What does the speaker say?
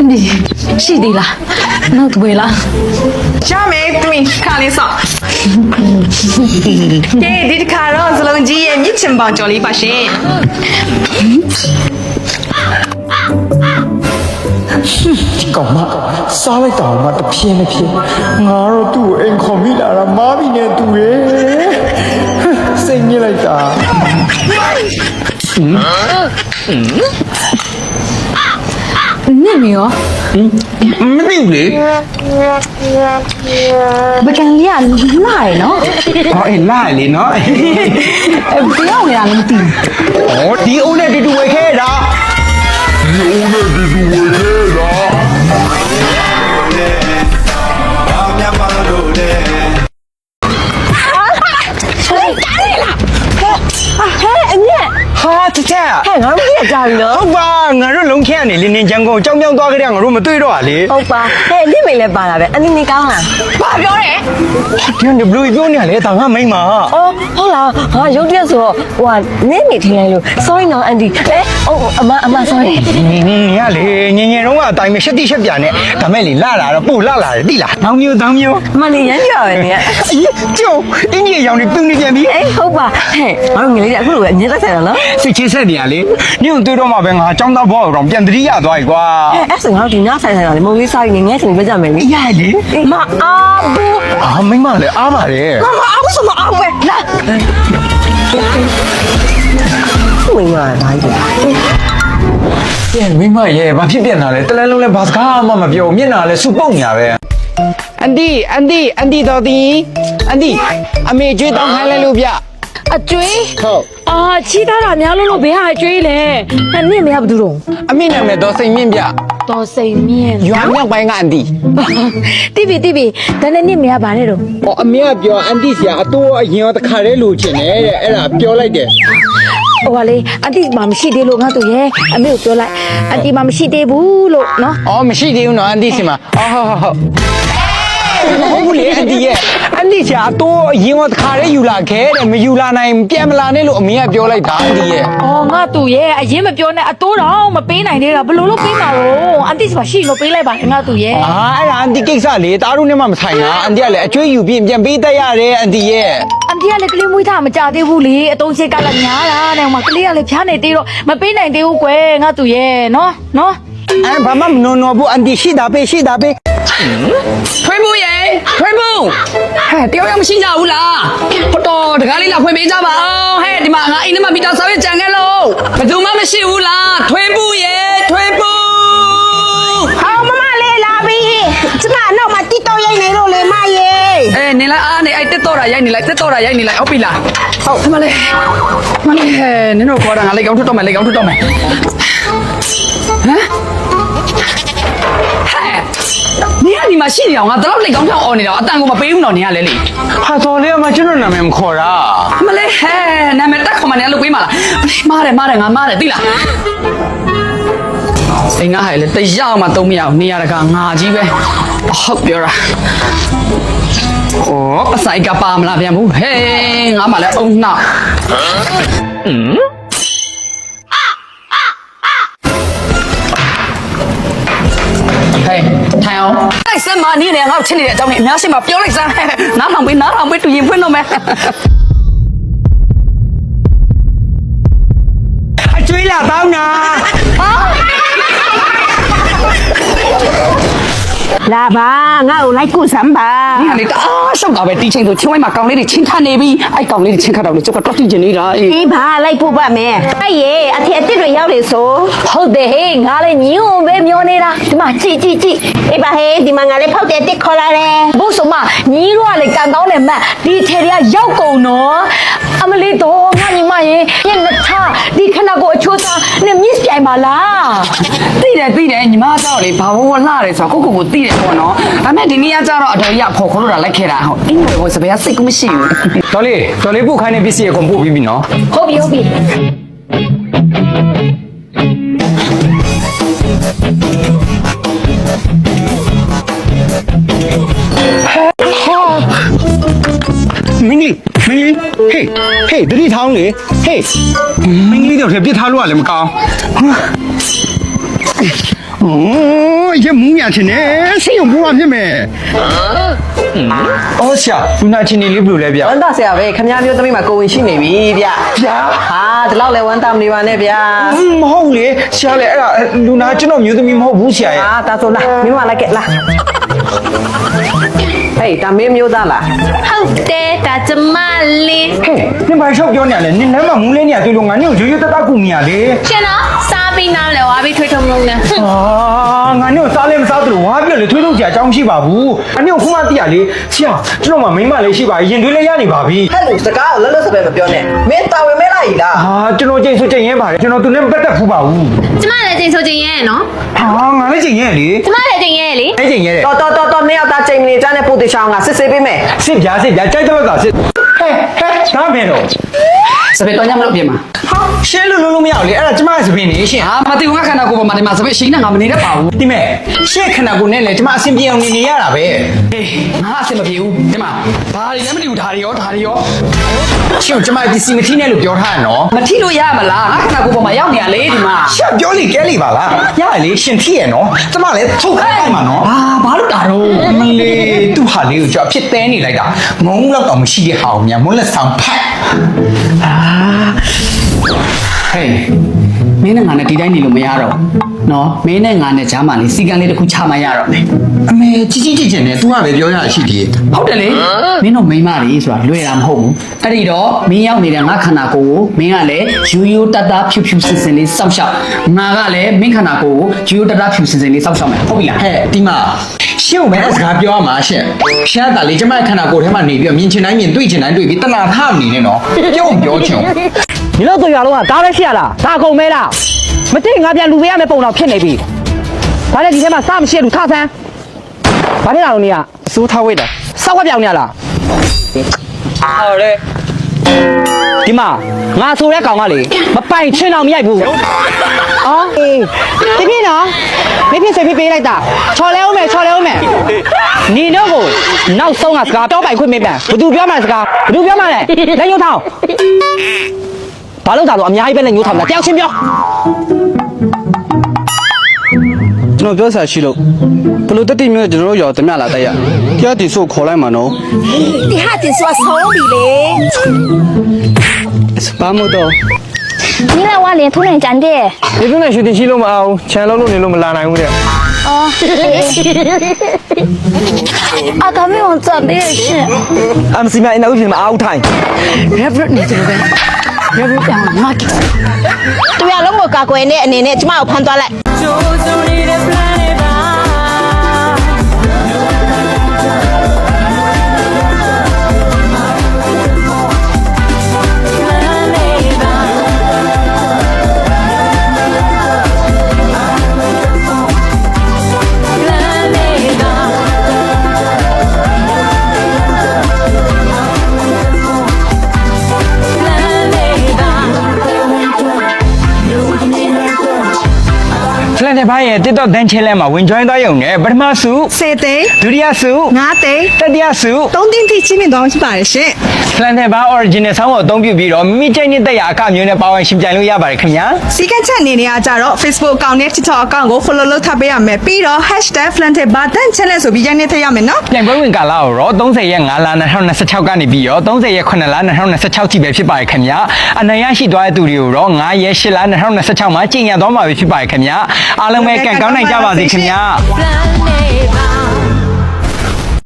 安迪，是的啦，那对啦。下面对看里上，给你看了是龙鸡你真棒，叫你把心。ကောင်မစားလိုက်တာမှတပြင်းတစ်ပြင်းငါတော့သူ့ကိုအိမ်ခေါ်မိလာတာမားပြီနဲ့တူရဲ့စိတ်ညစ်လိုက်တာ你没有？ မသိဘူးလေ 不跟你啊来喏， ဟောအေးလာလေနော် 不要给他们顶。 ဟောဒီအိုးနဲ့တူတူဝယ်ခဲ့တာ ဟာတချက် ဟဲ့ငါတို့ပြကြပြီနော် ဟုတ်ပါငါတို့လုံးခန့်ကနေလင်းနေချမ်းကုန်ကြောင်းကြောင်းသွားကြတဲ့ငါတို့မတွေ့တော့လေ ဟုတ်ပါဟဲ့နိမိတ်လည်းပါလာပဲအနည်းနေကောင်းလား ဘာပြောတယ် ဒီကဘလူးပြောနေရလေတာငါမိမ အော်ဟုတ်လားငါရုပ်တရက်ဆိုတော့ဟိုကနင်းနေထင်လိုက်လို့ sorry နော်အန်ဒီအမ sorry နင်ရလေငငယ်တော့ကအတိုင်းပဲရှက်တိရှက်ပြနဲ့ဒါမဲ့လေလာလာတော့ပို့လာလာတယ်တိလားတောင်းမျိုးတောင်းမျိုး မလေးရမ်းပြောပဲနေရ ကျုံအင်းကြီးရောင်နေပြုံးနေပြန်ပြီ အေးဟုတ်ပါဟဲ့ငါတို့ငလေးကအခုလိုပဲအမြင်သက်ဆိုင်တော့နော် စစ်ချင်းဆက်နေရလေနင်တို့တွေ့တော့မှပဲငါចောင်းသားဘောတော့ပြန်တတိရသွားပြီကွာ အဲ့ဆိုငါတို့ဒီနားဆိုင်တာလေမုံလေးစားရင်းငဲ့ချင်းပြကြမယ်လေ ရလေ မအားဘူး အာမိမလည်းအားပါတယ် မအားဘူးဆိုမအားဘူးပဲလာဝင်လာတိုင်းတယ် ပြန်မိမရဲ့ဘာဖြစ်ပြန်လာလဲတလန်းလုံးလဲဘာစကားမှမပြောမျက်နှာလဲစုပုတ်ညာပဲအန်ဒီတော်တီအန်ဒီအမေကျွေးတောင်းခိုင်းလဲလို့ဗျ အကျွေးအာချီးသားတာများလို့ဘယ်ဟာအကျွေးလဲအဲ့နင့်မရဘူးတော့ အမေနာမည်တော်စိန်မြင့်ဗျ တော်စိန်မြင့် ရွာမြောက်ပိုင်းကအန်ဒီ တိပြီဒါနဲ့နင့်မရပါနဲ့တော့ ဟောအမေကပြောအန်တီဆရာအတိုးအရင်ရောတခါတည်းလိုချင်တယ်တဲ့အဲ့ဒါပြောလိုက်တယ် ဟိုကလေအန်တီမှမရှိသေးလို့ငါတို့ရဲ့အမေကိုပြောလိုက်အန်တီမှမရှိသေးဘူးလို့နော် အော်မရှိသေးဘူးနော်အန်တီစီမှာဟုတ်ဘူးလေအန်တီရဲ့အန်တီဆရာအတိုးအရင်ရောတခါတည်းယူလာခဲ့တဲ့မယူလာနိုင်ပြန်မလာနဲ့လို့အမေကပြောလိုက်တာအန်တီရဲ့ အော်ငါတို့ရဲ့အရင်မပြောနဲ့အတိုးတော့မပေးနိုင်သေးတာဘလို့လို့ပေးမှာတော့အန်တီစပါရှိလို့ပေးလိုက်ပါငါတို့ရဲ့ အာအဲ့ဒါအန်တီကိစ္စလေတားတို့နဲ့မှမဆိုင်တာအန်တီကလည်းအကျွေးယူပြီးပြန်ပေးတတ်ရတယ်အန်တီရဲ့ အန်တီကလည်းကလေးမွေးထားမကြသေးဘူးလေအတုံးချစ်ကလည်းညားတာနဲ့ဟိုမှာကလေးကလည်းဖျားနေသေးတော့မပေးနိုင်သေးဘူးကွယ်ငါတို့ရဲ့နော် အဲ့ဘာမှမနော်ဘူးအန်တီရှိတာပဲဖွင့်ဖို့ရေဖွင့်ဖို့ဟဲ့တယောက်မရှိကြဘူးလားဟိုတော့တကားလေးလာဖွင့်ပေးကြပါအောင်ဟဲ့ဒီမှာငါအိမ်ထဲမှာမီတာဆောက်ရကြံခဲ့လို့ဘယ်သူမှမရှိဘူးလားထွင်းဖို့ရေထွင်းဖို့ ဟောမမလေးလာပြီကျမနောက်မှာတိတော့ရိုက်နေလို့လေမရေ အေးနေလိုက်အားနေအဲ့တက်တော့တာရိုက်နေလိုက်ဟုတ်ပြီလားဟုတ်မလေးဟဲ့နင်တို့ခေါ်တာငါလက်ကောင်းထွက်တော့မယ်ဟမ်ဟဲ့နေရဒီမှာရှိနေအောင်ငါတော့လက်ကောင်းထောင်អော်နေတော့အတန်ကိုမပေးဘူးတော့နေရလဲလေ ဟာတော်လေးကမှကျွန်တော်နာမည်မခေါ်တာ မလေးဟဲ့နာမည်တက်ခေါ်မနေလို့ပေးမလားမားတယ်ငါမားတယ်သိလားစိန်ငါဟဲ့လေတရားမှသုံးမရအောင်နေရတကငါကြီးပဲဟုတ်ပြောတာဩပဆိုင်ကပါမလားပြန်ဘူးဟဲ့ငါမှလည်းအုံနောက်ဟဲ့ထိုင်အောင်လိုက်စမ်းမနေနဲ့ငါ့ကိုချစ်နေတဲ့အကြောင်းနဲ့အများရှိမှပြောလိုက်စမ်းနားထောင်ပေးတူရင်ဖွင့်တော့မယ် အကျွေးလာတောင်းတာ လာပါငါ့ကိုလိုက်ကုစမ်းပါ 你看你啊，上到呗，地震都千万嘛，讲你的轻看那边，哎，讲你的轻看到你这个多地震你啦， အေးပါလိုက်ပို့ပါမယ်အဲ့ရေအထက်အစ်တွေရောက်လေဆို ဟုတ်တယ်ဟေးငါလည်းညီကိုပဲမျောနေတာဒီမှာကြည့် အေးပါဟဲ့ဒီမှာငါလေးဖောက်တဲ့တစ်ခေါ်လာတယ် ဘုဆိုမညီတို့ကလည်းကန်ကောင်းတယ်မတ်ဒီထဲတွေကရောက်ကုန်နော်အမလေးတော့ငါညီမရေညနေထားဒီခဏကိုအချိုးသားနဲ့မြစ်ပြိုင်ပါလား 对的，你妈到嘞，把我拉来说，我对的我喏，俺们今年家了，都要跑回来来开了哈，因为我这边谁咁少， တော်လေးပို့ခိုင်းနေပစ္စည်းအကုန်ပို့ပြီးပြီနော် ဟုတ်ပြီမင်းကြီးဟေးတတိထောင်းလေဟေးမင်းကြီးတို့ထဲပြစ်ထားလို့ကလည်းမကောင်း一些木面听的，谁用不完片没？ အော်ဆရာလူနာချင်းနေလေးဘယ်လိုလဲဗျာ ဝမ်းသာဆရာပဲခင်ဗျားမျိုးသမီးမှာကိုဝင်ရှိနေပြီဗျ ဗျာ ဟာဒီလောက်လဲဝမ်းသာမနေပါနဲ့ဗျာ မဟုတ်လေဆရာလေအဲ့ဒါလူနာကျွန်တော်မျိုးသမီးမဟုတ်ဘူးဆရာရဲ့ ဟာတာဆိုလားမင်းမလိုက်ခဲ့လားဟေးတာမင်းမျိုးသားလား ဟုတ်တယ်ဒါကျမလေး ဟဲ့နင်ဘာရှောက်ပြောနေရလဲနင်လမ်းမှာမူးလေးနေရတွေ့လို့ငါနင့်ကိုရိုးရိုးတတကူနေရလေ ရှင်နော်စားပြီးနားလဲဝါပြီးထွေးထုံလုံးနဲ့ အာငါနင့်ကိုစားလဲမစားသလိုဝါပြည့်လေထွေးထုတ်ကြအကြောင်းရှိပါဘူးအနင့်ကိုခုမှသိရလေဆရာကျွန်တော်မှမိန်းမလေးရှိပါရင်သွေးလေးရနေပါပြီ ဟဲ့လူစကားကိုလွတ်လွတ်စပယ်မပြောနဲ့မင်းတာဝန်မဲလိုက်လား ဟာကျွန်တော်ချိန်ဆိုချိန်ရဲပါတယ်ကျွန်တော်သူနဲ့မပတ်သက်ဘူးပါဘူး ကျမလည်းချိန်ဆိုချိန်ရဲနော် ဟာငါလည်းချိန်ရဲလေ ကျမလည်းချိန်ရဲလေ အဲ့ချိန်ရဲတယ် တော်နှစ်ယောက်သားချိန်မနေကြတဲ့ပိုတေချောင်းကစစ်ဆေးပေးမယ် စစ်ပြားကြိုက်တော့ကစစ်ဟဲ့ဒါမဲတော့ စပယ်တော့ညမလို့ပြင်မှာ ဟာရှင်းလို့မရဘူးလေအဲ့ဒါကျမရဲ့စပင်းနေရှင် ဟာမသိဘူးငါခန္ဓာကိုယ်ပေါ်မှာဒီမှာစပယ်ရှိနေငါမနေတတ်ပါဘူး ဒီမဲ့ရှေ့ခဏကိုနဲ့လေကျမအဆင်ပြေအောင်နေရတာပဲ အေးငါအဆင်မပြေဘူးဒီမှာဘာတွေလည်းမသိဘူးဒါတွေရော ရှင်းကျမပစ္စည်းမထီးနဲ့လို့ပြောထားရနော် မထီလို့ရမလားငါခန္ဓာကိုယ်ပေါ်မှာရောက်နေရလေဒီမှာ ရှင်းပြောလိကဲလိပါလားရရလေရှင်ထီးရနော်ကျမလည်းထုတ်ခိုင်းမှာနော် ဘာလို့တာတော့ မလေးသူ့ဟာလေးကိုကြောက်ဖြစ်သေးနေလိုက်တာငုံလောက်တော့မရှိတဲ့ဟာကိုမြန်မွန်းလက်ဆောင်ဖတ် ဟေးမင်းနဲ့ငါနဲ့ဒီတိုင်းနေလို့မရတော့နော်မင်းနဲ့ငါနဲ့ကြားမှာလေစီကံလေးတစ်ခုချမှရတော့မယ် အမေကြီးကြီးကျင်ကျင်နဲ့ तू ကပဲပြောရရှိသေးတယ် ဟုတ်တယ်လေမင်းတို့မိန်းမတွေဆိုတာလွယ်တာမဟုတ်ဘူးအဲ့ဒီတော့မင်းရောက်နေတဲ့ငါခန္ဓာကိုယ်ကိုမင်းကလည်းယူယူတတဖြူဖြူစင်စင်လေးစောင့်ရှောက်ငါကလည်းမင်းခန္ဓာကိုယ်ကိုယူယူတတဖြူစင်စင်လေးစောင့်ရှောက်မယ်ဟုတ်ပြီလား ဟဲ့ဒီမှာရှင်းဦးမယ်အစကားပြောရမှာရှင့်ရှမ်းတာလေကျမခန္ဓာကိုယ်ထဲမှာနေပြီးမြင်ချင်တိုင်းမြင်တွေ့ချင်တိုင်းတွေ့ပြီးတနာထမနေနဲ့နော်ပြောချင် 你那对呀路啊，打来下了，打够没了？没对，俺边路边没碰到骗那边。反正今天嘛，啥么些路塔山，反正哪路你啊？苏他位的啥话表呢了？好嘞弟妈，俺昨天讲俺哩，没白吃那面不？啊？这边呢？那边随便背来的，炒来我没，炒来我没。你那个，那送啊是个标白块没办，不都标嘛是个，不都标嘛嘞？来牛头。ဘာလို့ဒါတော့အများကြီးပဲနဲ့ညှိုးထောင်တာတယောက်ချင်းပြော ကျွန်တော်ပြောဆရာရှိလို့ဘလို့တက်တိမျိုးကျွန်တော်တို့ရောတမလာတက်ရတရားတီဆိုခေါ်လိုက်မှာနော် ဒီဟာတင်ဆိုဆောင်းပြီလေ ဘာမို့တော့ 你来我脸突然长的 ဒီပြနဲ့ရွှေတင်ရှိလို့မအောင်ခြံလုံးလို့နေလို့မလာနိုင်ဘူးတဲ့ 哦啊他没有长的也是 အမစီမအင်တာဗျူးပြင်မအောင်ထိုင် reverend နေတယ်ပဲ reverend ပြောင်းငါ သူရလုံးကိုကာကွယ်နေအနေနဲ့ကျမကိုဖမ်းသွားလိုက် ဖလန်တဲ့ဘိုင်းရဲ့ TikTok ဒန်ချဲလဲမှာဝင် join သွားရုံနဲ့ပထမဆု 10သိန်း ဒုတိယဆု 5သိန်း တတိယဆု 3သိန်းထိချင်းမြင့်သွားရှိပါတယ်ရှင် ဖလန်တဲ့ဘိုင်း original ဆောင်းကိုအသုံးပြုပြီးတော့မိမိကြိုက်နေတဲ့ရအခမျိုးနဲ့ပါဝင်ရှင်ပြိုင်လို့ရပါတယ်ခင်ဗျာ စီကတ်ချက်အနေနဲ့ကကြတော့ Facebook account နဲ့ TikTok account ကို follow လုပ်ထားပေးရမယ်ပြီးတော့ #flantebadan channel ဆိုပြီးရိုက်နေထည့်ရမယ်နော် ပြိုင်ပွဲဝင်ကာလကိုတော့30ရက်5လ2026ကနေပြီးတော့30ရက်9လ2026ထိပဲဖြစ်ပါတယ်ခင်ဗျာအနိုင်ရရှိသွားတဲ့သူတွေကိုတော့9ရက်8လ2026မှာကျင့်ရသွားမှာပဲဖြစ်ပါတယ်ခင်ဗျာအားလုံးပဲကံကောင်းနိုင်ကြပါစေခင်ဗျာ Planet